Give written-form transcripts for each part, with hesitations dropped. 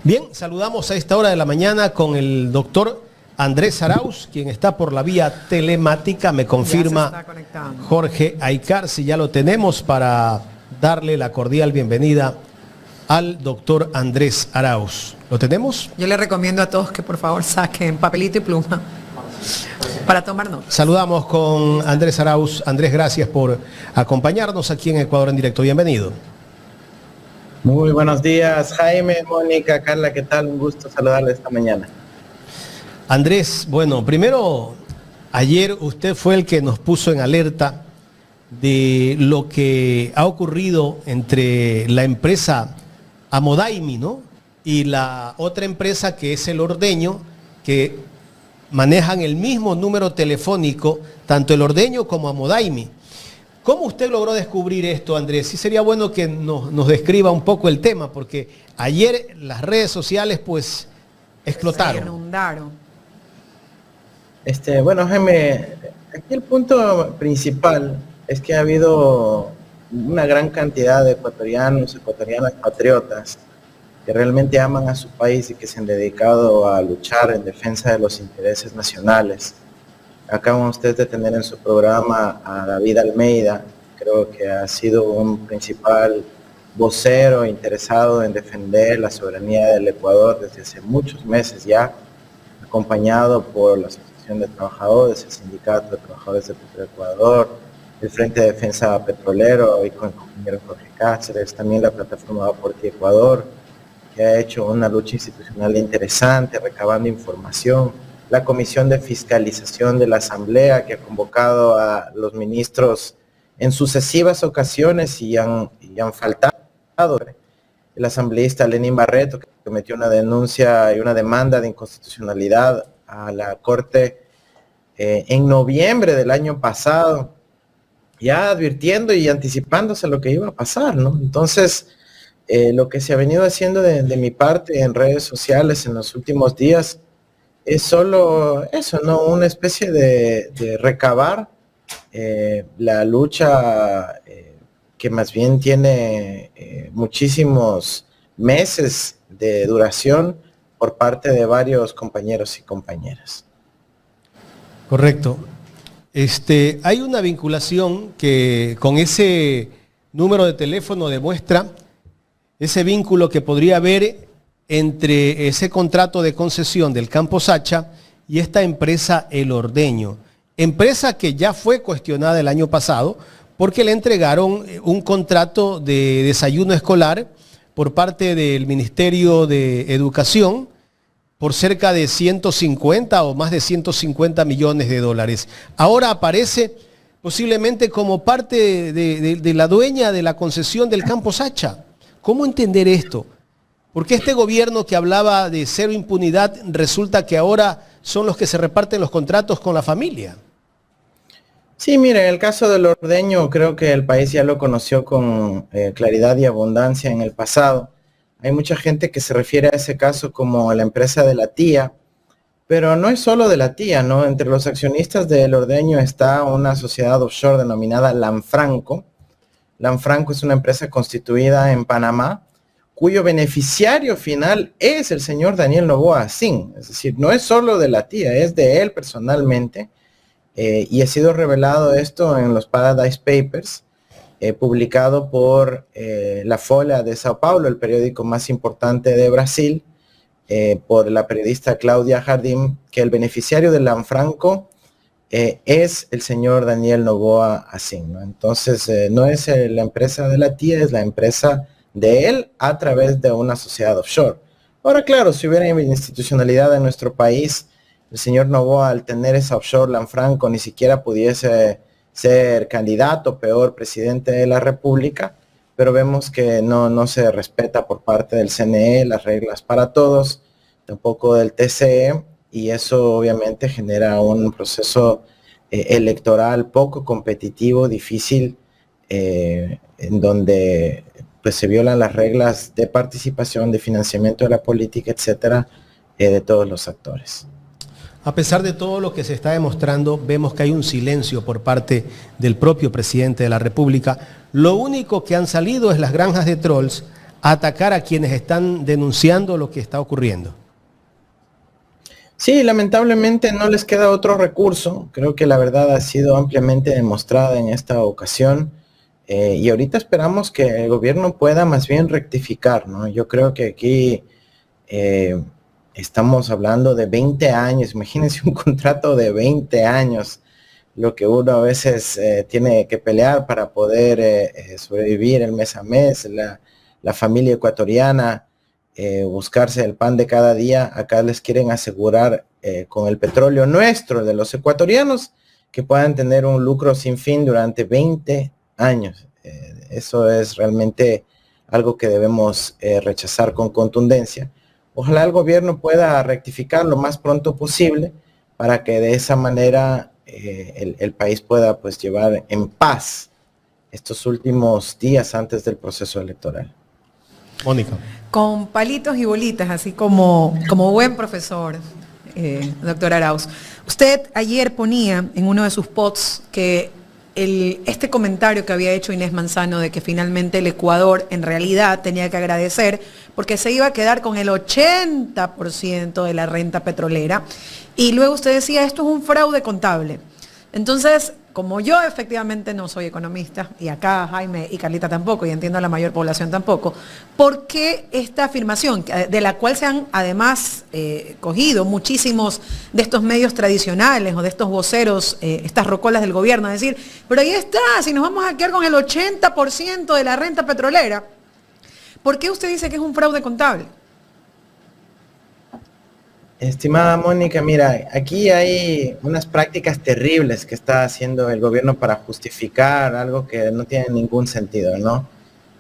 Bien, saludamos a esta hora de la mañana con el doctor Andrés Arauz, quien está por la vía telemática, me confirma Jorge Aycar, si ya lo tenemos, para darle la cordial bienvenida al doctor Andrés Arauz. ¿Lo tenemos? Yo le recomiendo a todos que por favor saquen papelito y pluma para tomar notas. Saludamos con Andrés Arauz. Andrés, gracias por acompañarnos aquí en Ecuador en Directo. Bienvenido. Muy buenos días, Jaime, Mónica, Carla, ¿qué tal? Un gusto saludarles esta mañana. Andrés, bueno, primero, ayer usted fue el que nos puso en alerta de lo que ha ocurrido entre la empresa Amodaimi, ¿no?, y la otra empresa que es El Ordeño, que manejan el mismo número telefónico, tanto El Ordeño como Amodaimi. ¿Cómo usted logró descubrir esto, Andrés? Sí sería bueno que nos describa un poco el tema, porque ayer las redes sociales pues explotaron. Se inundaron. Bueno, Jaime, aquí el punto principal es que ha habido una gran cantidad de ecuatorianas patriotas que realmente aman a su país y que se han dedicado a luchar en defensa de los intereses nacionales. Acaban ustedes de tener en su programa a David Almeida, creo que ha sido un principal vocero interesado en defender la soberanía del Ecuador desde hace muchos meses ya, acompañado por la Asociación de Trabajadores, el Sindicato de Trabajadores de Petroecuador, el Frente de Defensa Petrolero, y con el compañero Jorge Cáceres, también la plataforma Va por Ti Ecuador, que ha hecho una lucha institucional interesante, recabando información, la Comisión de Fiscalización de la Asamblea, que ha convocado a los ministros en sucesivas ocasiones y han faltado. El asambleísta Lenín Barreto, que metió una denuncia y una demanda de inconstitucionalidad a la Corte en noviembre del año pasado, ya advirtiendo y anticipándose lo que iba a pasar, ¿no? Entonces, lo que se ha venido haciendo de mi parte en redes sociales en los últimos días es solo eso, ¿no? Una especie de recabar la lucha que más bien tiene muchísimos meses de duración por parte de varios compañeros y compañeras. Correcto. Hay una vinculación que con ese número de teléfono demuestra ese vínculo que podría haber entre ese contrato de concesión del Campo Sacha y esta empresa El Ordeño. Empresa que ya fue cuestionada el año pasado porque le entregaron un contrato de desayuno escolar por parte del Ministerio de Educación por cerca de 150 o más de 150 millones de dólares. Ahora aparece posiblemente como parte de la dueña de la concesión del Campo Sacha. ¿Cómo entender esto? Porque este gobierno que hablaba de cero impunidad resulta que ahora son los que se reparten los contratos con la familia. Sí, mire, en el caso del Ordeño creo que el país ya lo conoció con claridad y abundancia en el pasado. Hay mucha gente que se refiere a ese caso como la empresa de la tía, pero no es solo de la tía, ¿no? Entre los accionistas del Ordeño está una sociedad offshore denominada Lanfranco. Lanfranco es una empresa constituida en Panamá, cuyo beneficiario final es el señor Daniel Noboa Sin. Es decir, no es solo de la tía, es de él personalmente. Y ha sido revelado esto en los Paradise Papers, publicado por la Folha de Sao Paulo, el periódico más importante de Brasil, por la periodista Cláudia Jardim, que el beneficiario de Lanfranco es el señor Daniel Noboa Sin, ¿no? Entonces, no es la empresa de la tía, es la empresa de él a través de una sociedad offshore. Ahora, claro, si hubiera institucionalidad en nuestro país, el señor Noboa, al tener esa offshore Lanfranco, ni siquiera pudiese ser candidato, peor, presidente de la República, pero vemos que no se respeta por parte del CNE las reglas para todos, tampoco del TCE, y eso obviamente genera un proceso electoral poco competitivo, difícil, en donde pues se violan las reglas de participación, de financiamiento de la política, etcétera, de todos los actores. A pesar de todo lo que se está demostrando, vemos que hay un silencio por parte del propio presidente de la República. Lo único que han salido es las granjas de trolls atacar a quienes están denunciando lo que está ocurriendo. Sí, lamentablemente no les queda otro recurso. Creo que la verdad ha sido ampliamente demostrada en esta ocasión. Y ahorita esperamos que el gobierno pueda más bien rectificar, ¿no? Yo creo que aquí estamos hablando de 20 años. Imagínense un contrato de 20 años, lo que uno a veces tiene que pelear para poder sobrevivir el mes a mes, la familia ecuatoriana. Buscarse el pan de cada día. Acá les quieren asegurar con el petróleo nuestro de los ecuatorianos que puedan tener un lucro sin fin durante 20 años. Eso es realmente algo que debemos rechazar con contundencia. Ojalá el gobierno pueda rectificar lo más pronto posible para que de esa manera el país pueda pues llevar en paz estos últimos días antes del proceso electoral. Mónica. Con palitos y bolitas, así como buen profesor, doctor Arauz. Usted ayer ponía en uno de sus posts que este comentario que había hecho Inés Manzano de que finalmente el Ecuador en realidad tenía que agradecer porque se iba a quedar con el 80% de la renta petrolera. Y luego usted decía, esto es un fraude contable. Entonces, como yo efectivamente no soy economista, y acá Jaime y Carlita tampoco, y entiendo a la mayor población tampoco, ¿por qué esta afirmación, de la cual se han además cogido muchísimos de estos medios tradicionales o de estos voceros, estas rocolas del gobierno, a decir, pero ahí está, si nos vamos a quedar con el 80% de la renta petrolera, ¿por qué usted dice que es un fraude contable? Estimada Mónica, mira, aquí hay unas prácticas terribles que está haciendo el gobierno para justificar algo que no tiene ningún sentido, ¿no?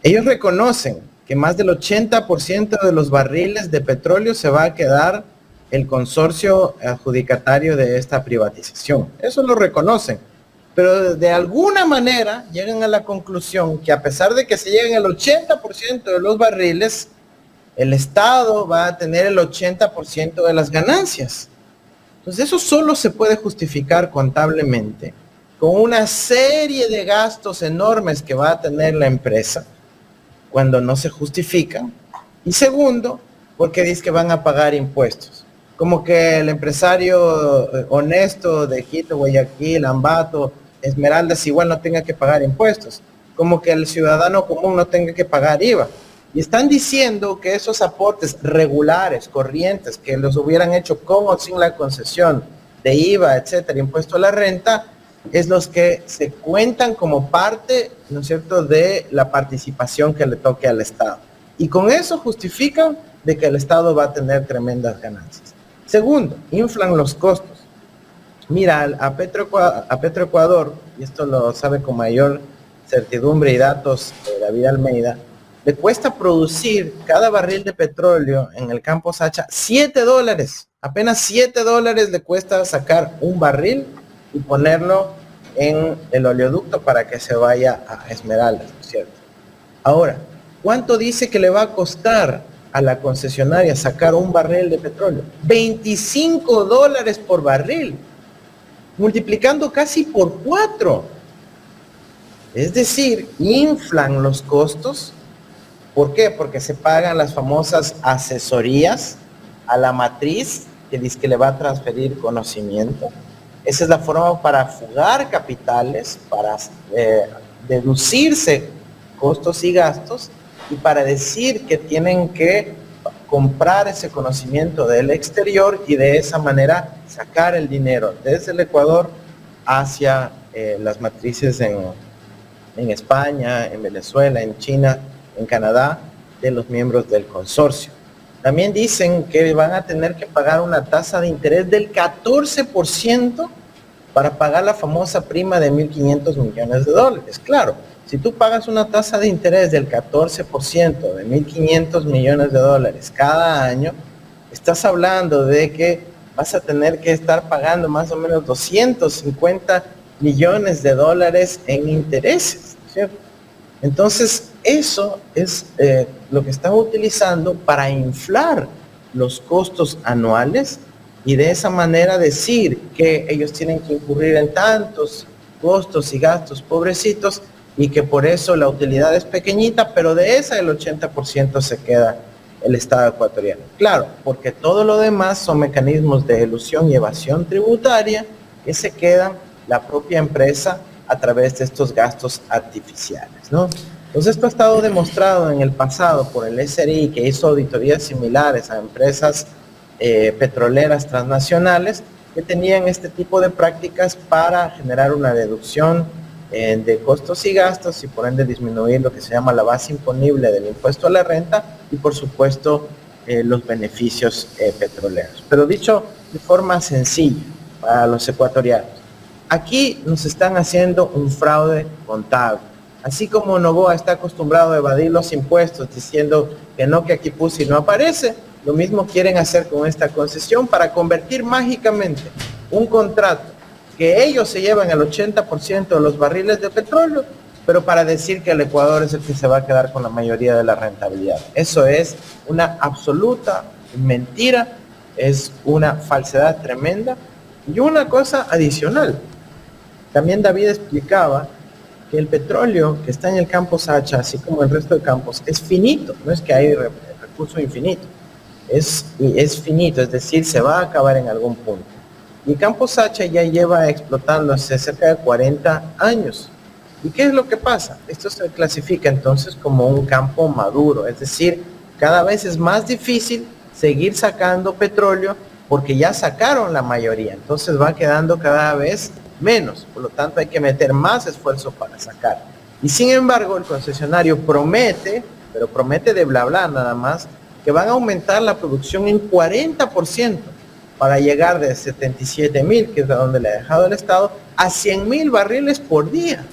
Ellos reconocen que más del 80% de los barriles de petróleo se va a quedar el consorcio adjudicatario de esta privatización. Eso lo reconocen, pero de alguna manera llegan a la conclusión que a pesar de que se lleguen el 80% de los barriles, el Estado va a tener el 80% de las ganancias. Entonces eso solo se puede justificar contablemente con una serie de gastos enormes que va a tener la empresa cuando no se justifican. Y segundo, porque dice que van a pagar impuestos. Como que el empresario honesto de Quito, Guayaquil, Ambato, Esmeraldas igual no tenga que pagar impuestos. Como que el ciudadano común no tenga que pagar IVA. Y están diciendo que esos aportes regulares, corrientes, que los hubieran hecho con o sin la concesión de IVA, etcétera, impuesto a la renta, es los que se cuentan como parte, ¿no es cierto?, de la participación que le toque al Estado. Y con eso justifican de que el Estado va a tener tremendas ganancias. Segundo, inflan los costos. Mira, a Petroecuador, y esto lo sabe con mayor certidumbre y datos David Almeida, le cuesta producir cada barril de petróleo en el campo Sacha $7. Apenas $7 le cuesta sacar un barril y ponerlo en el oleoducto para que se vaya a Esmeraldas, ¿no es cierto? Ahora, ¿cuánto dice que le va a costar a la concesionaria sacar un barril de petróleo? $25 por barril, multiplicando casi por 4. Es decir, inflan los costos. ¿Por qué? Porque se pagan las famosas asesorías a la matriz que dice que le va a transferir conocimiento. Esa es la forma para fugar capitales, para deducirse costos y gastos y para decir que tienen que comprar ese conocimiento del exterior y de esa manera sacar el dinero desde el Ecuador hacia las matrices en España, en Venezuela, en China, en Canadá, de los miembros del consorcio. También dicen que van a tener que pagar una tasa de interés del 14% para pagar la famosa prima de $1.500 millones. Claro, si tú pagas una tasa de interés del 14% de $1.500 millones cada año, estás hablando de que vas a tener que estar pagando más o menos $250 millones en intereses, ¿cierto? Entonces, eso es lo que están utilizando para inflar los costos anuales y de esa manera decir que ellos tienen que incurrir en tantos costos y gastos, pobrecitos, y que por eso la utilidad es pequeñita, pero de esa el 80% se queda el Estado ecuatoriano. Claro, porque todo lo demás son mecanismos de elusión y evasión tributaria que se quedan la propia empresa a través de estos gastos artificiales, ¿no? Entonces esto ha estado demostrado en el pasado por el SRI, que hizo auditorías similares a empresas petroleras transnacionales que tenían este tipo de prácticas para generar una deducción de costos y gastos y por ende disminuir lo que se llama la base imponible del impuesto a la renta y por supuesto los beneficios petroleros. Pero dicho de forma sencilla para los ecuatorianos, aquí nos están haciendo un fraude contable. Así como Noboa está acostumbrado a evadir los impuestos diciendo que no, que aquí puse y no aparece, lo mismo quieren hacer con esta concesión para convertir mágicamente un contrato que ellos se llevan el 80% de los barriles de petróleo, pero para decir que el Ecuador es el que se va a quedar con la mayoría de la rentabilidad. Eso es una absoluta mentira, es una falsedad tremenda. Y una cosa adicional, también David explicaba que el petróleo que está en el campo Sacha, así como el resto de campos, es finito, no es que hay recurso infinito, es finito, es decir, se va a acabar en algún punto. Y el campo Sacha ya lleva explotándose cerca de 40 años. ¿Y qué es lo que pasa? Esto se clasifica entonces como un campo maduro, es decir, cada vez es más difícil seguir sacando petróleo porque ya sacaron la mayoría, entonces va quedando cada vez menos, por lo tanto hay que meter más esfuerzo para sacar. Y sin embargo el concesionario promete, pero promete de bla bla nada más, que van a aumentar la producción en 40% para llegar de 77,000, que es de donde le ha dejado el Estado, a 100,000 barriles por día.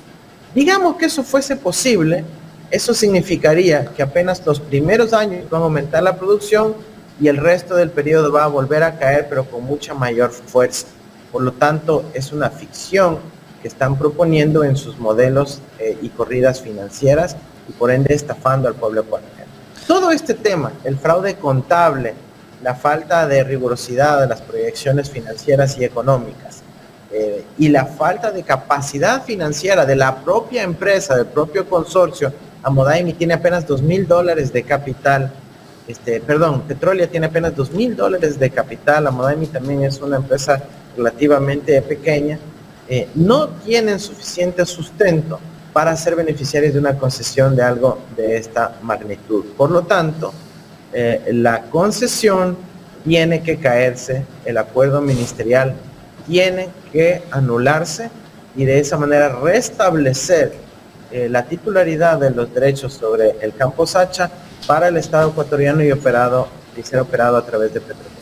Digamos que eso fuese posible, eso significaría que apenas los primeros años van a aumentar la producción y el resto del periodo va a volver a caer, pero con mucha mayor fuerza. Por lo tanto, es una ficción que están proponiendo en sus modelos y corridas financieras y por ende estafando al pueblo ecuatoriano. Todo este tema, el fraude contable, la falta de rigurosidad de las proyecciones financieras y económicas y la falta de capacidad financiera de la propia empresa, del propio consorcio, Amodaimi tiene apenas $2,000 de capital, Petrolia tiene apenas $2,000 de capital, Amodaimi también es una empresa relativamente pequeña, no tienen suficiente sustento para ser beneficiarios de una concesión de algo de esta magnitud. Por lo tanto, la concesión tiene que caerse, el acuerdo ministerial tiene que anularse y de esa manera restablecer la titularidad de los derechos sobre el campo Sacha para el Estado ecuatoriano y ser operado a través de Petropetrol.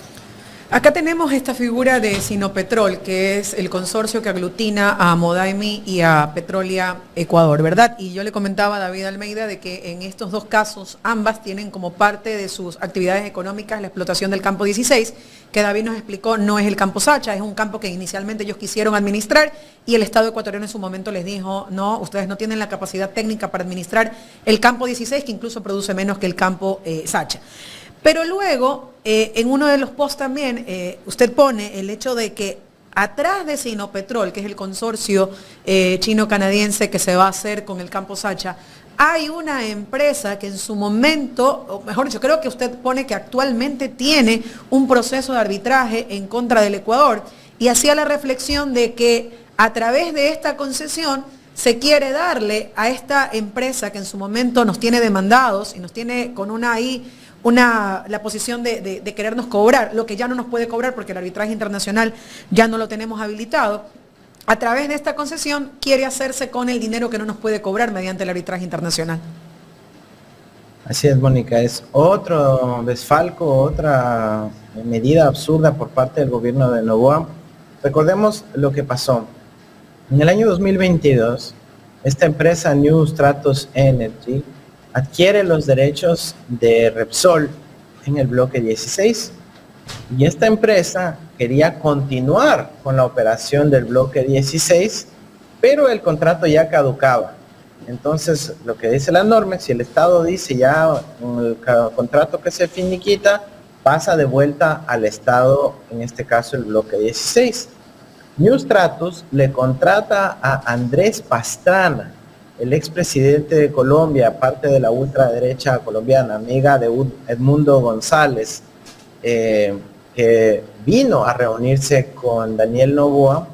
Acá tenemos esta figura de Sinopetrol, que es el consorcio que aglutina a Amodaimi y a Petrolia Ecuador, ¿verdad? Y yo le comentaba a David Almeida de que en estos dos casos, ambas tienen como parte de sus actividades económicas la explotación del campo 16, que David nos explicó no es el campo Sacha, es un campo que inicialmente ellos quisieron administrar y el Estado ecuatoriano en su momento les dijo, no, ustedes no tienen la capacidad técnica para administrar el campo 16, que incluso produce menos que el campo Sacha. Pero luego, en uno de los posts también, usted pone el hecho de que atrás de Sinopetrol, que es el consorcio chino-canadiense que se va a hacer con el campo Sacha, hay una empresa que en su momento, o mejor dicho, creo que usted pone que actualmente tiene un proceso de arbitraje en contra del Ecuador y hacía la reflexión de que a través de esta concesión se quiere darle a esta empresa que en su momento nos tiene demandados y nos tiene con la posición de querernos cobrar, lo que ya no nos puede cobrar porque el arbitraje internacional ya no lo tenemos habilitado. A través de esta concesión quiere hacerse con el dinero que no nos puede cobrar mediante el arbitraje internacional. Así es, Mónica, es otro desfalco, otra medida absurda por parte del gobierno de Noboa. Recordemos lo que pasó. En el año 2022, esta empresa New Stratos Energy adquiere los derechos de Repsol en el bloque 16 y esta empresa quería continuar con la operación del bloque 16, pero el contrato ya caducaba. Entonces, lo que dice la norma, si el Estado dice ya el contrato que se finiquita, pasa de vuelta al Estado, en este caso el bloque 16. New Stratos le contrata a Andrés Pastrana el expresidente de Colombia, parte de la ultraderecha colombiana, amiga de Edmundo González, que vino a reunirse con Daniel Noboa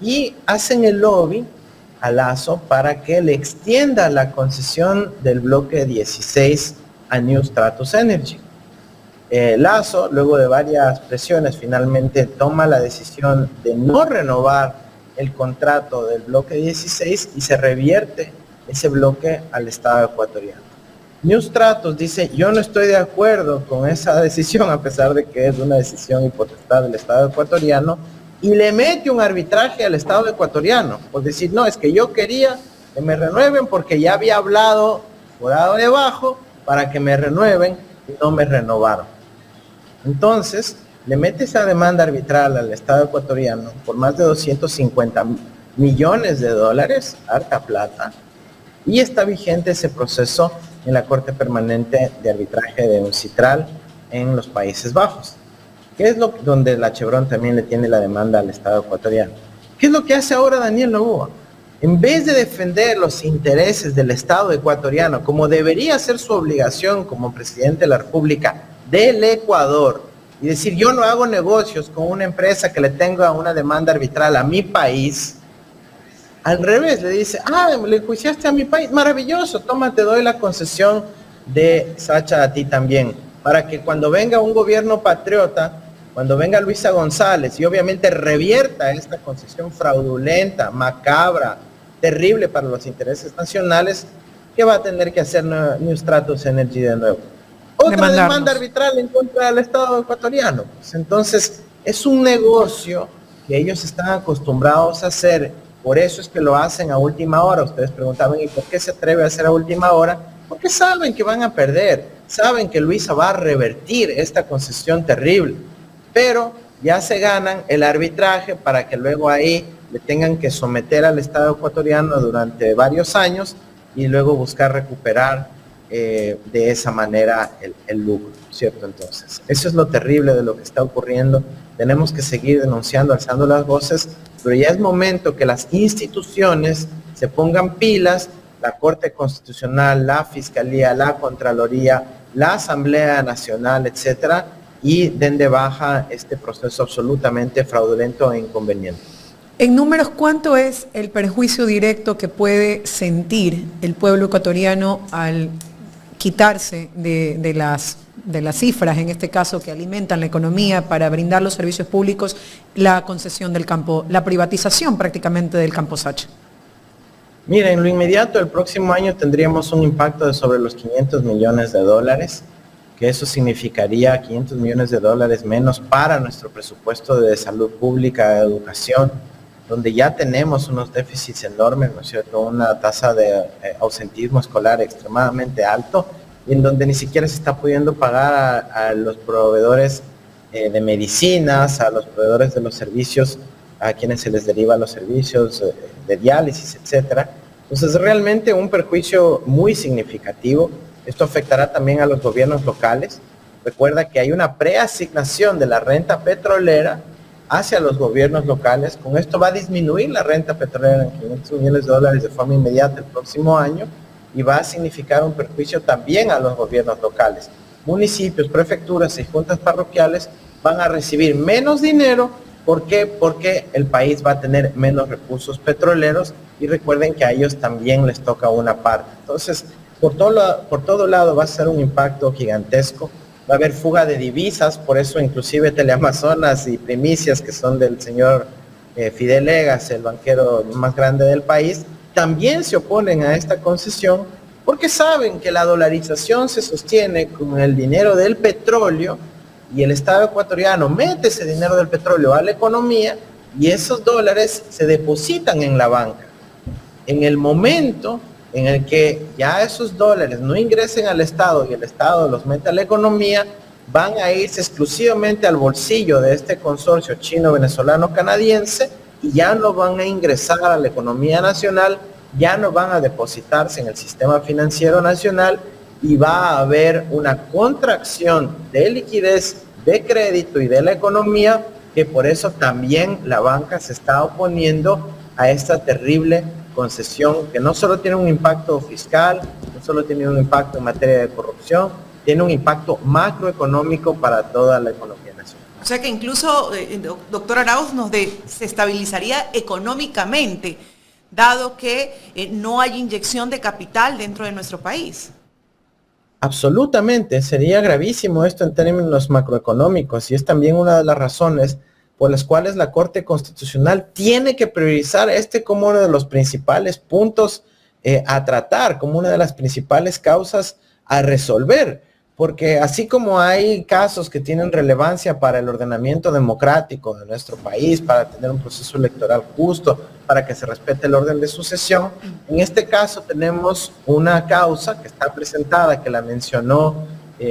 y hacen el lobby a Lazo para que le extienda la concesión del bloque 16 a New Stratos Energy. Lazo, luego de varias presiones, finalmente toma la decisión de no renovar el contrato del bloque 16 y se revierte ese bloque al Estado ecuatoriano. New Stratos dice, yo no estoy de acuerdo con esa decisión, a pesar de que es una decisión y potestad del Estado ecuatoriano, y le mete un arbitraje al Estado ecuatoriano, por decir, no, es que yo quería que me renueven porque ya había hablado por debajo para que me renueven y no me renovaron. Entonces, le mete esa demanda arbitral al Estado ecuatoriano por más de 250 millones de dólares, harta plata, y está vigente ese proceso en la Corte Permanente de Arbitraje de UNCITRAL en los Países Bajos, que es donde la Chevron también le tiene la demanda al Estado ecuatoriano. ¿Qué es lo que hace ahora Daniel Noboa? En vez de defender los intereses del Estado ecuatoriano, como debería ser su obligación como presidente de la República del Ecuador, y decir, yo no hago negocios con una empresa que le tenga una demanda arbitral a mi país, al revés, le dice, le juiciaste a mi país, maravilloso, toma, te doy la concesión de Sacha a ti también, para que cuando venga un gobierno patriota, cuando venga Luisa González y obviamente revierta esta concesión fraudulenta, macabra, terrible para los intereses nacionales, ¿qué va a tener que hacer New Stratos Energy de nuevo? Otra demanda arbitral en contra del Estado ecuatoriano. Pues entonces, es un negocio que ellos están acostumbrados a hacer. Por eso es que lo hacen a última hora. Ustedes preguntaban, ¿y por qué se atreve a hacer a última hora? Porque saben que van a perder, saben que Luisa va a revertir esta concesión terrible, pero ya se ganan el arbitraje para que luego ahí le tengan que someter al Estado ecuatoriano durante varios años y luego buscar recuperar de esa manera el lucro, ¿cierto? Entonces, eso es lo terrible de lo que está ocurriendo. Tenemos que seguir denunciando, alzando las voces, pero ya es momento que las instituciones se pongan pilas, la Corte Constitucional, la Fiscalía, la Contraloría, la Asamblea Nacional, etcétera, y den de baja este proceso absolutamente fraudulento e inconveniente. En números, ¿cuánto es el perjuicio directo que puede sentir el pueblo ecuatoriano al quitarse de las cifras, en este caso, que alimentan la economía para brindar los servicios públicos, la concesión del campo, la privatización prácticamente del campo Sacha? Mira, en lo inmediato, el próximo año tendríamos un impacto de sobre los 500 millones de dólares, que eso significaría 500 millones de dólares menos para nuestro presupuesto de salud pública, de educación, donde ya tenemos unos déficits enormes, ¿no es cierto? Una tasa de ausentismo escolar extremadamente alto, y en donde ni siquiera se está pudiendo pagar a los proveedores de medicinas, a los proveedores de los servicios, a quienes se les deriva los servicios de diálisis, etcétera. Entonces, realmente un perjuicio muy significativo. Esto afectará también a los gobiernos locales. Recuerda que hay una preasignación de la renta petrolera hacia los gobiernos locales. Con esto va a disminuir la renta petrolera en 500 millones de dólares de forma inmediata el próximo año y va a significar un perjuicio también a los gobiernos locales. Municipios, prefecturas y juntas parroquiales van a recibir menos dinero. ¿Por qué? Porque el país va a tener menos recursos petroleros y recuerden que a ellos también les toca una parte. Entonces, por todo lado va a ser un impacto gigantesco. Va a haber fuga de divisas, por eso inclusive Teleamazonas y Primicias, que son del señor Fidel Egas, el banquero más grande del país, también se oponen a esta concesión porque saben que la dolarización se sostiene con el dinero del petróleo y el Estado ecuatoriano mete ese dinero del petróleo a la economía y esos dólares se depositan en la banca. En el momento en el que ya esos dólares no ingresen al Estado y el Estado los mete a la economía, van a irse exclusivamente al bolsillo de este consorcio chino-venezolano-canadiense y ya no van a ingresar a la economía nacional, ya no van a depositarse en el sistema financiero nacional y va a haber una contracción de liquidez, de crédito y de la economía, que por eso también la banca se está oponiendo a esta terrible concesión que no solo tiene un impacto fiscal, no solo tiene un impacto en materia de corrupción, tiene un impacto macroeconómico para toda la economía nacional. O sea que incluso, doctor Arauz, nos desestabilizaría económicamente, dado que no hay inyección de capital dentro de nuestro país. Absolutamente, sería gravísimo esto en términos macroeconómicos y es también una de las razones por las cuales la Corte Constitucional tiene que priorizar como uno de los principales puntos a tratar, como una de las principales causas a resolver. Porque así como hay casos que tienen relevancia para el ordenamiento democrático de nuestro país, para tener un proceso electoral justo, para que se respete el orden de sucesión, en este caso tenemos una causa que está presentada, que la mencionó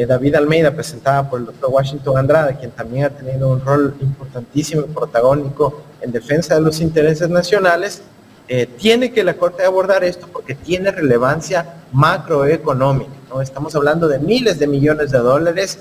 David Almeida, presentada por el doctor Washington Andrade, quien también ha tenido un rol importantísimo y protagónico en defensa de los intereses nacionales. Tiene que la Corte abordar esto porque tiene relevancia macroeconómica, ¿no? Estamos hablando de miles de millones de dólares.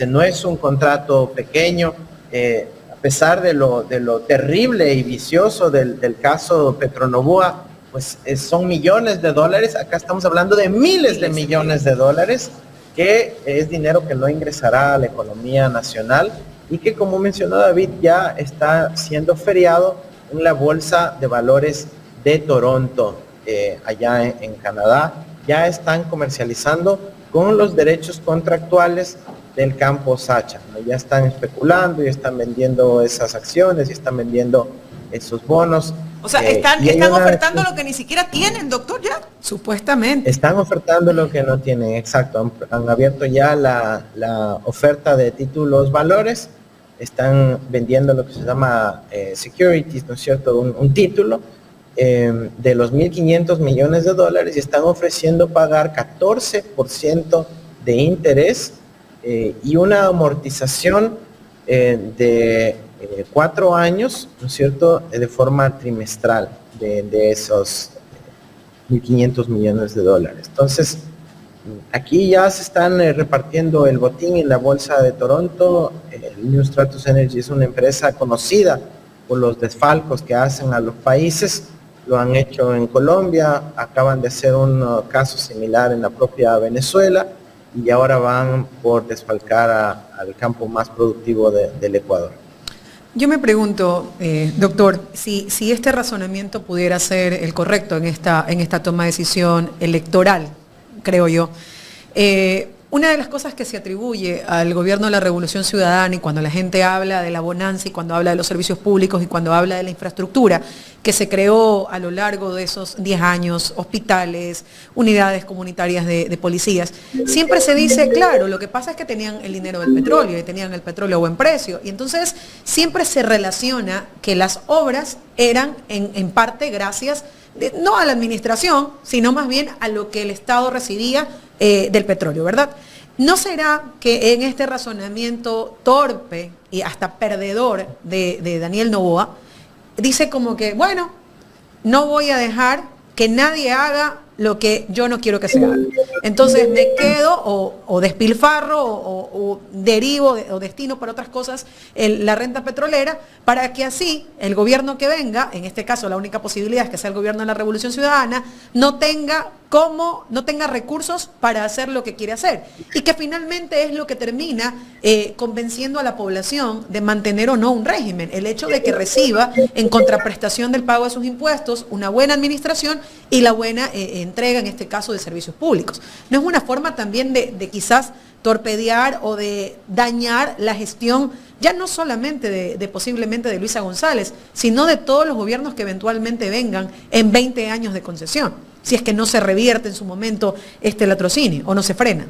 No es un contrato pequeño, a pesar de lo terrible y vicioso del caso Petronovoa, pues son millones de dólares. Acá estamos hablando de miles de millones de dólares, que es dinero que no ingresará a la economía nacional y que, como mencionó David, ya está siendo feriado en la Bolsa de Valores de Toronto, allá en Canadá. Ya están comercializando con los derechos contractuales del campo Sacha, ¿no? Ya están especulando, ya están vendiendo esas acciones, ya están vendiendo esos bonos. O sea, están ofertando lo que ni siquiera tienen, doctor, ya. Supuestamente. Están ofertando lo que no tienen, exacto. Han abierto ya la oferta de títulos valores, están vendiendo lo que se llama securities, ¿no es cierto? Un título de los 1.500 millones de dólares y están ofreciendo pagar 14% de interés y una amortización de 4 años, ¿no es cierto?, de forma trimestral de esos 1.500 millones de dólares. Entonces, aquí ya se están repartiendo el botín en la Bolsa de Toronto. New Stratus Energy es una empresa conocida por los desfalcos que hacen a los países. Lo han hecho en Colombia, acaban de hacer un caso similar en la propia Venezuela y ahora van por desfalcar al campo más productivo del Ecuador. Yo me pregunto, doctor, si este razonamiento pudiera ser el correcto en esta toma de decisión electoral, creo yo. Una de las cosas que se atribuye al gobierno de la Revolución Ciudadana y cuando la gente habla de la bonanza y cuando habla de los servicios públicos y cuando habla de la infraestructura que se creó a lo largo de esos 10 años, hospitales, unidades comunitarias de policías, siempre se dice, claro, lo que pasa es que tenían el dinero del petróleo y tenían el petróleo a buen precio. Y entonces siempre se relaciona que las obras eran en parte gracias, no a la administración, sino más bien a lo que el Estado recibía del petróleo, ¿verdad? ¿No será que en este razonamiento torpe y hasta perdedor de Daniel Noboa, dice como que, bueno, no voy a dejar que nadie haga lo que yo no quiero que se haga? Entonces me quedo o despilfarro o derivo o destino para otras cosas la renta petrolera para que así el gobierno que venga, en este caso la única posibilidad es que sea el gobierno de la Revolución Ciudadana, no tenga recursos para hacer lo que quiere hacer y que finalmente es lo que termina convenciendo a la población de mantener o no un régimen, el hecho de que reciba en contraprestación del pago de sus impuestos una buena administración y la buena entrega en este caso de servicios públicos. ¿No es una forma también de quizás torpedear o de dañar la gestión ya no solamente de posiblemente de Luisa González, sino de todos los gobiernos que eventualmente vengan en 20 años de concesión, si es que no se revierte en su momento este latrocinio o no se frena?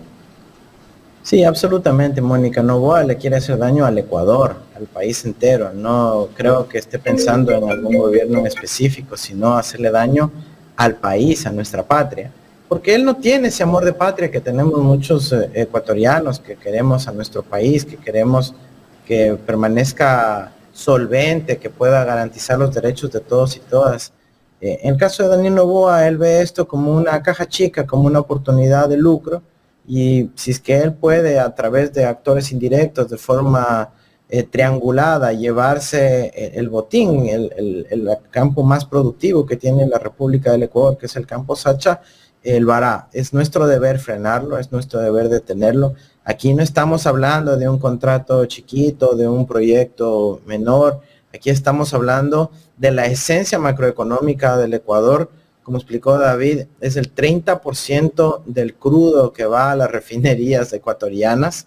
Sí, absolutamente, Mónica. Noboa le quiere hacer daño al Ecuador, al país entero. No creo que esté pensando en algún gobierno en específico, sino hacerle daño al país, a nuestra patria. Porque él no tiene ese amor de patria que tenemos muchos ecuatorianos, que queremos a nuestro país, que queremos que permanezca solvente, que pueda garantizar los derechos de todos y todas. En el caso de Daniel Noboa, él ve esto como una caja chica, como una oportunidad de lucro, y si es que él puede, a través de actores indirectos, de forma triangulada, llevarse el botín, el campo más productivo que tiene la República del Ecuador, que es el campo Sacha, lo hará. Es nuestro deber frenarlo, es nuestro deber detenerlo. Aquí no estamos hablando de un contrato chiquito, de un proyecto menor. Aquí estamos hablando de la esencia macroeconómica del Ecuador. Como explicó David, es el 30% del crudo que va a las refinerías ecuatorianas,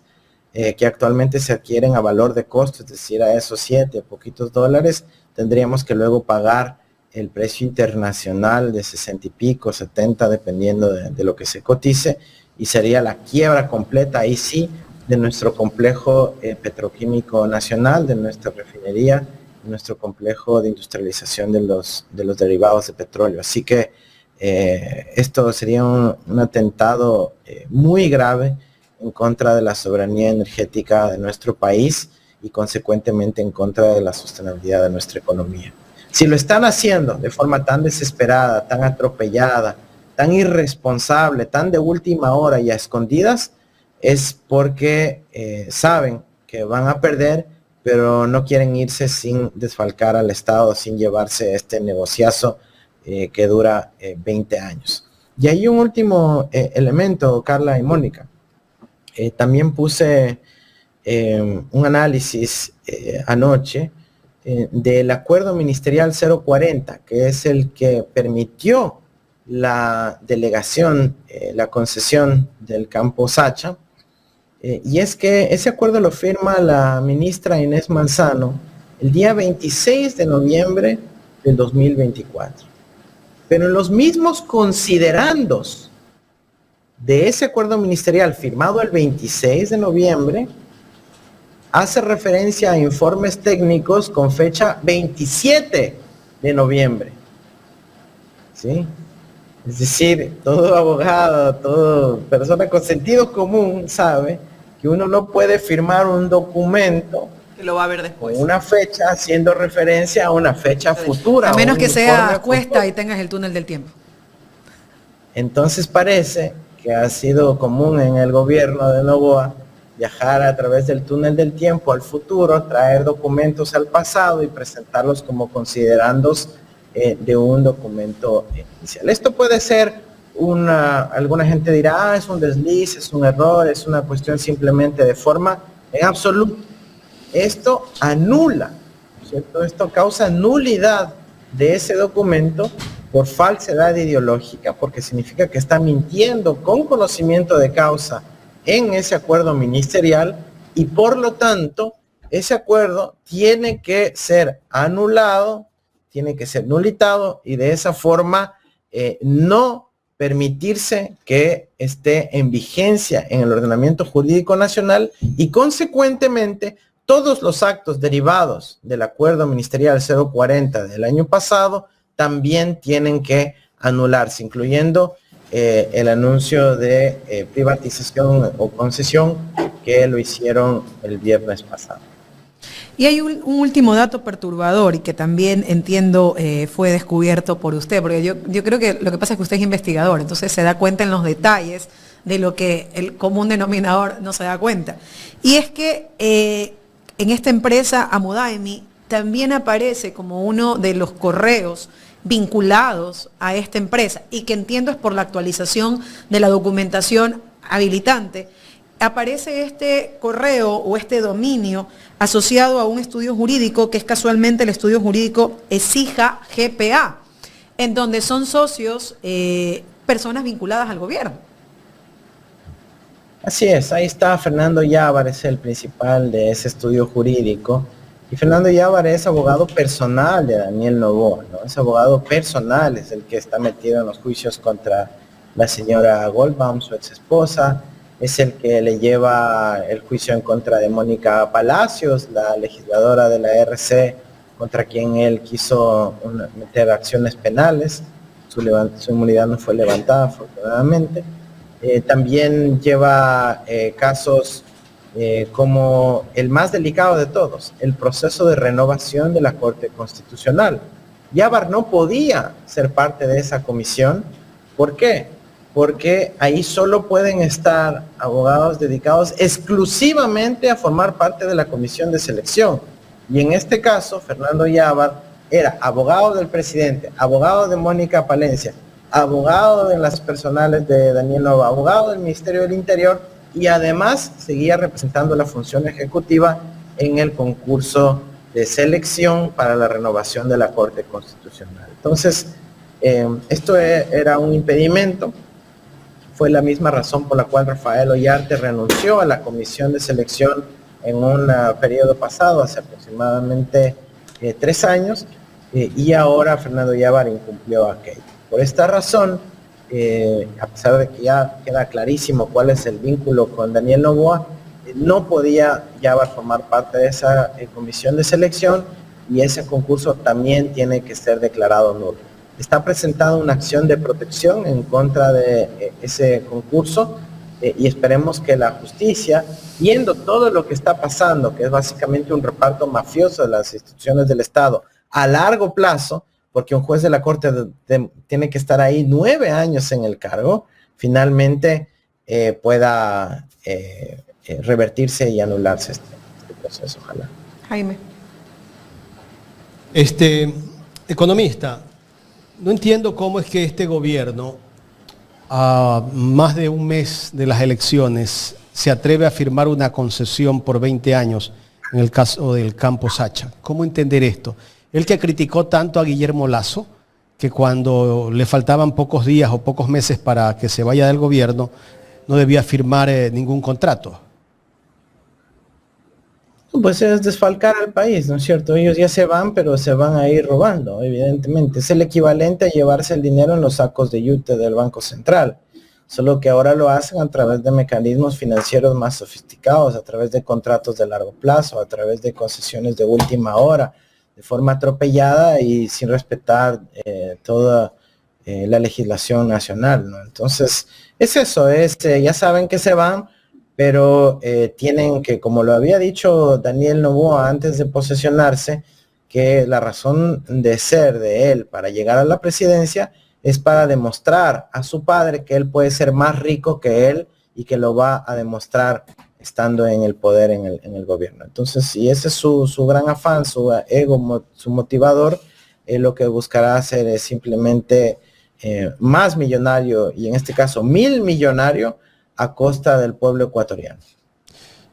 que actualmente se adquieren a valor de costo, es decir, a esos 7 poquitos dólares, tendríamos que luego pagar el precio internacional de 60 y pico, 70, dependiendo de lo que se cotice, y sería la quiebra completa, ahí sí, de nuestro complejo petroquímico nacional, de nuestra refinería, nuestro complejo de industrialización de los derivados de petróleo. Así que esto sería un atentado muy grave en contra de la soberanía energética de nuestro país y consecuentemente en contra de la sostenibilidad de nuestra economía. Si lo están haciendo de forma tan desesperada, tan atropellada, tan irresponsable, tan de última hora y a escondidas, es porque saben que van a perder, pero no quieren irse sin desfalcar al Estado, sin llevarse este negociazo que dura 20 años. Y hay un último elemento, Carla y Mónica. También puse un análisis anoche del acuerdo ministerial 040, que es el que permitió la delegación, la concesión del campo Sacha, y es que ese acuerdo lo firma la ministra Inés Manzano el día 26 de noviembre del 2024. Pero en los mismos considerandos de ese acuerdo ministerial firmado el 26 de noviembre, hace referencia a informes técnicos con fecha 27 de noviembre. ¿Sí? Es decir, todo abogado, toda persona con sentido común sabe que uno no puede firmar un documento que lo va a ver después, con una fecha haciendo referencia a una fecha futura. A menos que sea cuesta y tengas el túnel del tiempo. Entonces parece que ha sido común en el gobierno de Noboa viajar a través del túnel del tiempo al futuro, traer documentos al pasado y presentarlos como considerandos de un documento inicial. Esto puede ser alguna gente dirá, es un desliz, es un error, es una cuestión simplemente de forma. En absoluto, esto anula, ¿cierto? Esto causa nulidad de ese documento por falsedad ideológica, porque significa que está mintiendo con conocimiento de causa en ese acuerdo ministerial y por lo tanto ese acuerdo tiene que ser anulado, tiene que ser nulitado y de esa forma no permitirse que esté en vigencia en el ordenamiento jurídico nacional y consecuentemente todos los actos derivados del acuerdo ministerial 040 del año pasado también tienen que anularse, incluyendo el anuncio de privatización o concesión que lo hicieron el viernes pasado. Y hay un último dato perturbador y que también entiendo fue descubierto por usted, porque yo creo que lo que pasa es que usted es investigador, entonces se da cuenta en los detalles de lo que el común denominador no se da cuenta. Y es que en esta empresa Amodaemi también aparece como uno de los correos vinculados a esta empresa y que entiendo es por la actualización de la documentación habilitante. Aparece este correo o este dominio asociado a un estudio jurídico que es casualmente el estudio jurídico Exija GPA, en donde son socios personas vinculadas al gobierno. Así es, ahí está Fernando Yávarez, el principal de ese estudio jurídico. Y Fernando Yávarez es abogado personal de Daniel Noboa, ¿no? Es abogado personal, es el que está metido en los juicios contra la señora Goldbaum, su ex esposa. Es el que le lleva el juicio en contra de Mónica Palacios, la legisladora de la RC, contra quien él quiso meter acciones penales. Su inmunidad no fue levantada, afortunadamente. También lleva casos como el más delicado de todos, el proceso de renovación de la Corte Constitucional. Yávar no podía ser parte de esa comisión. ¿Por qué? porque ahí solo pueden estar abogados dedicados exclusivamente a formar parte de la comisión de selección. Y en este caso, Fernando Yávar era abogado del presidente, abogado de Mónica Palencia, abogado de las personales de Daniel Noboa, abogado del Ministerio del Interior, y además seguía representando la función ejecutiva en el concurso de selección para la renovación de la Corte Constitucional. Entonces, esto era un impedimento. Fue la misma razón por la cual Rafael Ollarte renunció a la comisión de selección en un periodo pasado, hace aproximadamente 3 años, y ahora Fernando Yávar incumplió aquello. Por esta razón, a pesar de que ya queda clarísimo cuál es el vínculo con Daniel Noboa, no podía Yávar formar parte de esa comisión de selección, y ese concurso también tiene que ser declarado nulo. Está presentada una acción de protección en contra de ese concurso, y esperemos que la justicia, viendo todo lo que está pasando, que es básicamente un reparto mafioso de las instituciones del Estado a largo plazo, porque un juez de la Corte tiene que estar ahí 9 años en el cargo, finalmente pueda revertirse y anularse este proceso. Ojalá. Jaime. Economista, no entiendo cómo es que este gobierno, a más de un mes de las elecciones, se atreve a firmar una concesión por 20 años en el caso del Campo Sacha. ¿Cómo entender esto? Él que criticó tanto a Guillermo Lasso, que cuando le faltaban pocos días o pocos meses para que se vaya del gobierno, no debía firmar ningún contrato. Pues es desfalcar al país, ¿no es cierto? Ellos ya se van, pero se van a ir robando, evidentemente. Es el equivalente a llevarse el dinero en los sacos de yute del Banco Central, solo que ahora lo hacen a través de mecanismos financieros más sofisticados, a través de contratos de largo plazo, a través de concesiones de última hora, de forma atropellada y sin respetar toda la legislación nacional, ¿no? Entonces, es eso, ya saben que se van, pero tienen que, como lo había dicho Daniel Noboa antes de posesionarse, que la razón de ser de él para llegar a la presidencia es para demostrar a su padre que él puede ser más rico que él y que lo va a demostrar estando en el poder en el gobierno. Entonces, si ese es su gran afán, su ego, su motivador, lo que buscará hacer es simplemente más millonario, y en este caso 1000 millonario, a costa del pueblo ecuatoriano.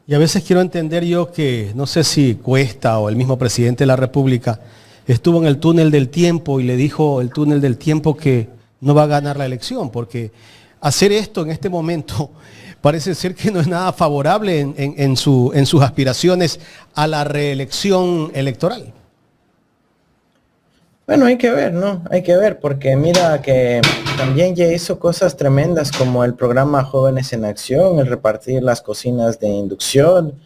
Y a veces quiero entender yo que, no sé si Cuesta o el mismo presidente de la República estuvo en el túnel del tiempo y le dijo el túnel del tiempo que no va a ganar la elección, porque hacer esto en este momento parece ser que no es nada favorable en sus aspiraciones a la reelección electoral. Bueno, hay que ver, ¿no? Hay que ver, porque mira que también ya hizo cosas tremendas como el programa Jóvenes en Acción, el repartir las cocinas de inducción,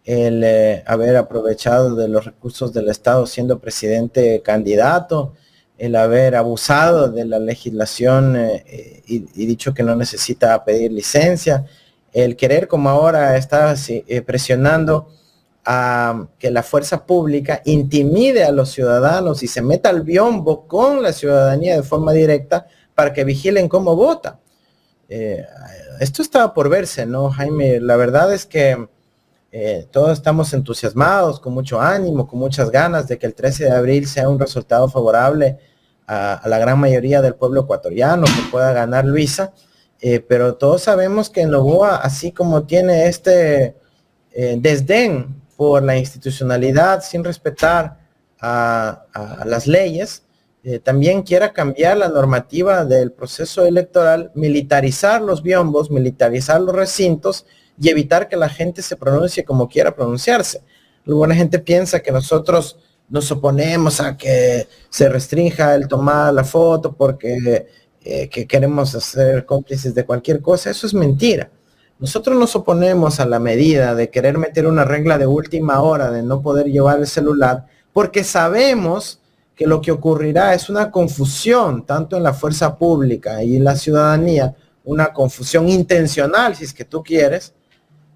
el haber aprovechado de los recursos del Estado siendo presidente candidato, el haber abusado de la legislación y dicho que no necesita pedir licencia, el querer, como ahora está presionando a que la fuerza pública intimide a los ciudadanos y se meta al biombo con la ciudadanía de forma directa para que vigilen cómo vota. Esto estaba por verse, ¿no, Jaime? La verdad es que todos estamos entusiasmados, con mucho ánimo, con muchas ganas de que el 13 de abril sea un resultado favorable a la gran mayoría del pueblo ecuatoriano, que pueda ganar Luisa, pero todos sabemos que Noboa, así como tiene desdén por la institucionalidad sin respetar a las leyes, también quiera cambiar la normativa del proceso electoral, militarizar los biombos, militarizar los recintos y evitar que la gente se pronuncie como quiera pronunciarse. Luego la gente piensa que nosotros nos oponemos a que se restrinja el tomar la foto porque que queremos ser cómplices de cualquier cosa. Eso es mentira. Nosotros nos oponemos a la medida de querer meter una regla de última hora de no poder llevar el celular, porque sabemos que lo que ocurrirá es una confusión, tanto en la fuerza pública y en la ciudadanía, una confusión intencional, si es que tú quieres,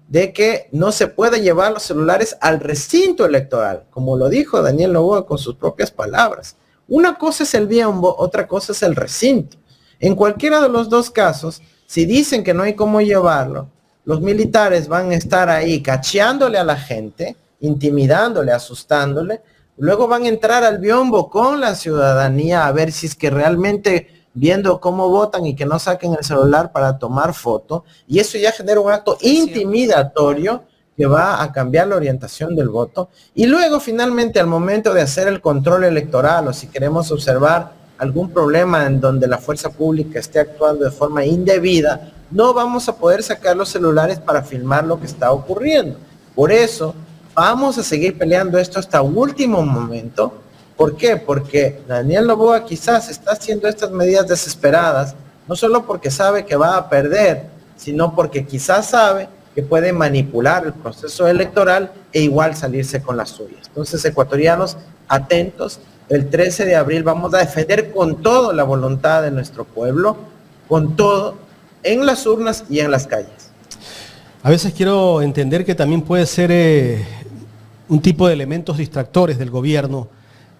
de que no se puede llevar los celulares al recinto electoral, como lo dijo Daniel Noboa con sus propias palabras. Una cosa es el biombo, otra cosa es el recinto. En cualquiera de los dos casos, Si dicen que no hay cómo llevarlo, los militares van a estar ahí cacheándole a la gente, intimidándole, asustándole. Luego van a entrar al biombo con la ciudadanía a ver si es que realmente viendo cómo votan y que no saquen el celular para tomar foto. Y eso ya genera un acto intimidatorio que va a cambiar la orientación del voto. Y luego finalmente al momento de hacer el control electoral o si queremos observar algún problema en donde la fuerza pública esté actuando de forma indebida, no vamos a poder sacar los celulares para filmar lo que está ocurriendo. Por eso vamos a seguir peleando esto hasta último momento. ¿Por qué? Porque Daniel Noboa quizás está haciendo estas medidas desesperadas, no solo porque sabe que va a perder, sino porque quizás sabe que puede manipular el proceso electoral e igual salirse con las suyas. Entonces, ecuatorianos, atentos. El 13 de abril vamos a defender con todo la voluntad de nuestro pueblo, con todo, en las urnas y en las calles. A veces quiero entender que también puede ser un tipo de elementos distractores del gobierno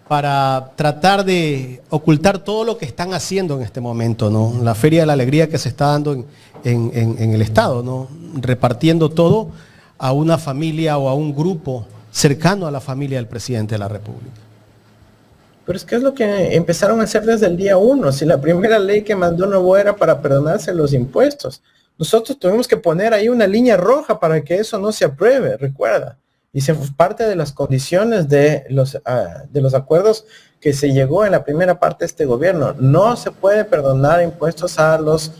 para tratar de ocultar todo lo que están haciendo en este momento, ¿no? La Feria de la Alegría que se está dando en el Estado, ¿no? Repartiendo todo a una familia o a un grupo cercano a la familia del presidente de la República. Pero es que es lo que empezaron a hacer desde el día 1. Si la primera ley que mandó Noboa era para perdonarse los impuestos, nosotros tuvimos que poner ahí una línea roja para que eso no se apruebe, recuerda. Y se fue parte de las condiciones de los acuerdos que se llegó en la primera parte de este gobierno. No se puede perdonar impuestos a los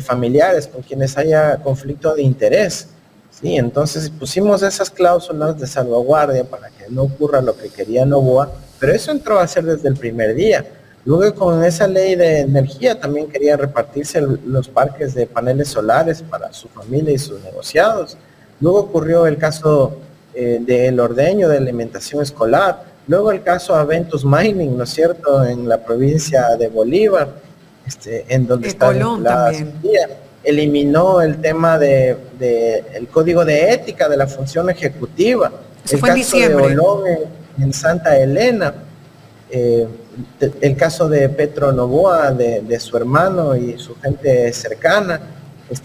familiares con quienes haya conflicto de interés. Sí, entonces pusimos esas cláusulas de salvaguardia para que no ocurra lo que quería Noboa, pero eso entró a ser desde el primer día. Luego con esa ley de energía también quería repartirse los parques de paneles solares para su familia y sus negociados. Luego ocurrió el caso del ordeño de alimentación escolar. Luego el caso Aventus Mining, ¿no es cierto?, en la provincia de Bolívar, en donde está vinculada a Sandía. Eliminó el tema el código de ética de la función ejecutiva. Eso fue en diciembre. El caso de Olón en Santa Elena. El caso de Petro Noboa, de su hermano y su gente cercana.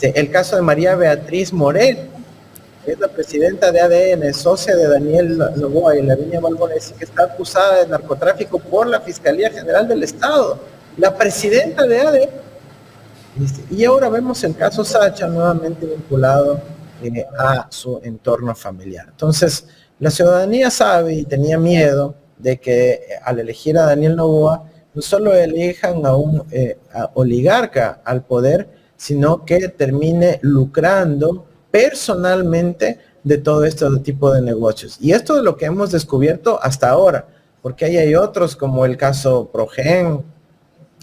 El caso de María Beatriz Morel, que es la presidenta de ADN, socia de Daniel Noboa y Lavinia Balbonesi, que está acusada de narcotráfico por la Fiscalía General del Estado, la presidenta de ADN. Y ahora vemos el caso Sacha nuevamente vinculado a su entorno familiar. Entonces, la ciudadanía sabe y tenía miedo de que al elegir a Daniel Noboa, no solo elijan a un oligarca al poder, sino que termine lucrando personalmente de todo este tipo de negocios. Y esto es lo que hemos descubierto hasta ahora, porque ahí hay otros como el caso Progen,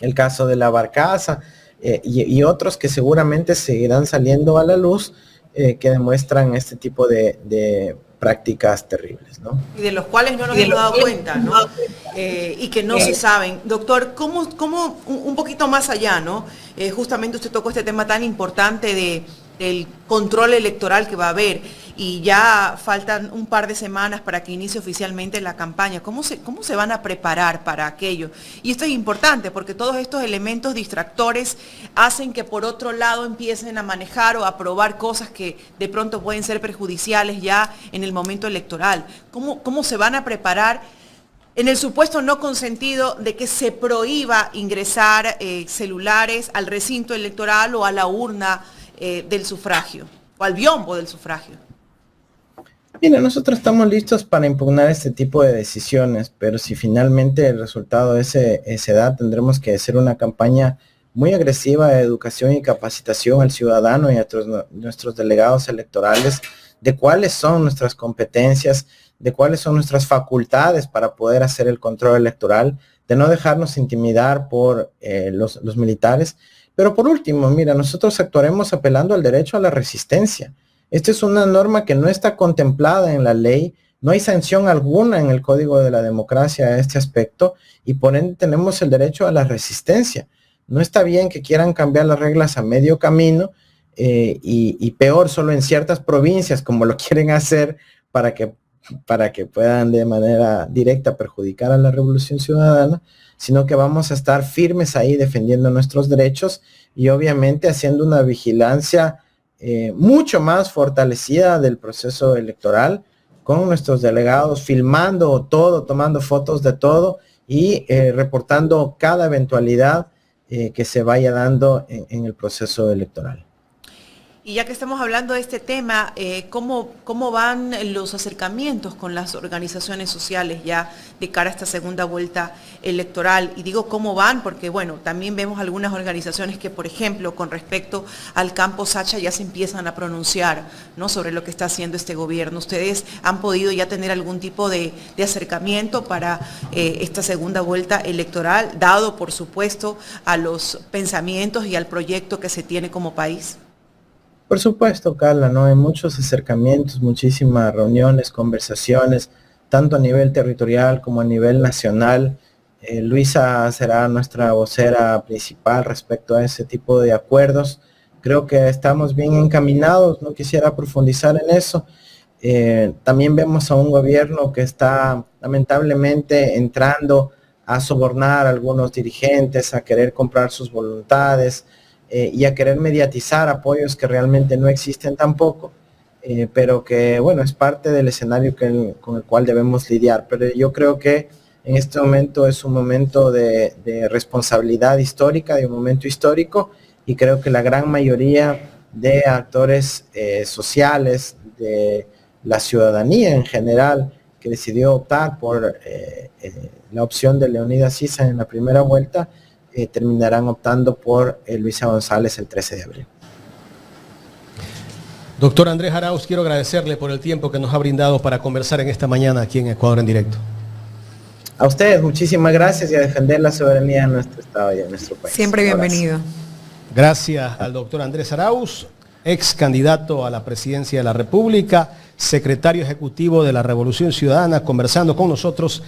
el caso de la Barcaza y otros que seguramente seguirán saliendo a la luz que demuestran este tipo de prácticas terribles, ¿no? Y de los cuales no nos hemos dado cuenta, ¿no? Y que no se saben. Doctor, ¿cómo un poquito más allá, ¿no? Justamente usted tocó este tema tan importante del control electoral que va a haber y ya faltan un par de semanas para que inicie oficialmente la campaña. ¿Cómo se van a preparar para aquello? Y esto es importante porque todos estos elementos distractores hacen que por otro lado empiecen a manejar o a aprobar cosas que de pronto pueden ser perjudiciales ya en el momento electoral. ¿Cómo se van a preparar en el supuesto no consentido de que se prohíba ingresar celulares al recinto electoral o a la urna del sufragio o al biombo del sufragio? Mira, nosotros estamos listos para impugnar este tipo de decisiones, pero si finalmente el resultado se da, tendremos que hacer una campaña muy agresiva de educación y capacitación al ciudadano y a nuestros delegados electorales de cuáles son nuestras competencias, de cuáles son nuestras facultades para poder hacer el control electoral, de no dejarnos intimidar por los militares. Pero por último, mira, nosotros actuaremos apelando al derecho a la resistencia. Esta es una norma que no está contemplada en la ley, no hay sanción alguna en el Código de la Democracia a este aspecto y por ende tenemos el derecho a la resistencia. No está bien que quieran cambiar las reglas a medio camino y peor solo en ciertas provincias como lo quieren hacer para que para que puedan de manera directa perjudicar a la Revolución Ciudadana, sino que vamos a estar firmes ahí defendiendo nuestros derechos y obviamente haciendo una vigilancia mucho más fortalecida del proceso electoral, con nuestros delegados filmando todo, tomando fotos de todo y reportando cada eventualidad que se vaya dando en el proceso electoral. Y ya que estamos hablando de este tema, ¿cómo van los acercamientos con las organizaciones sociales ya de cara a esta segunda vuelta electoral? Y digo cómo van porque, bueno, también vemos algunas organizaciones que, por ejemplo, con respecto al campo Sacha ya se empiezan a pronunciar, ¿no?, sobre lo que está haciendo este gobierno. ¿Ustedes han podido ya tener algún tipo de acercamiento para esta segunda vuelta electoral, dado, por supuesto, a los pensamientos y al proyecto que se tiene como país? Por supuesto, Carla, ¿no? Hay muchos acercamientos, muchísimas reuniones, conversaciones, tanto a nivel territorial como a nivel nacional. Luisa será nuestra vocera principal respecto a ese tipo de acuerdos. Creo que estamos bien encaminados, no quisiera profundizar en eso. También vemos a un gobierno que está lamentablemente entrando a sobornar a algunos dirigentes, a querer comprar sus voluntades, y a querer mediatizar apoyos que realmente no existen tampoco, pero que, bueno, es parte del escenario con el cual debemos lidiar. Pero yo creo que en este momento es un momento de responsabilidad histórica, de un momento histórico, y creo que la gran mayoría de actores sociales, de la ciudadanía en general, que decidió optar por la opción de Leonidas Sisa en la primera vuelta, terminarán optando por Luisa González el 13 de abril. Doctor Andrés Arauz, quiero agradecerle por el tiempo que nos ha brindado para conversar en esta mañana aquí en Ecuador en Directo. A ustedes, muchísimas gracias, y a defender la soberanía de nuestro Estado y de nuestro país. Siempre bienvenido. Gracias al doctor Andrés Arauz, ex candidato a la presidencia de la República, secretario ejecutivo de la Revolución Ciudadana, conversando con nosotros.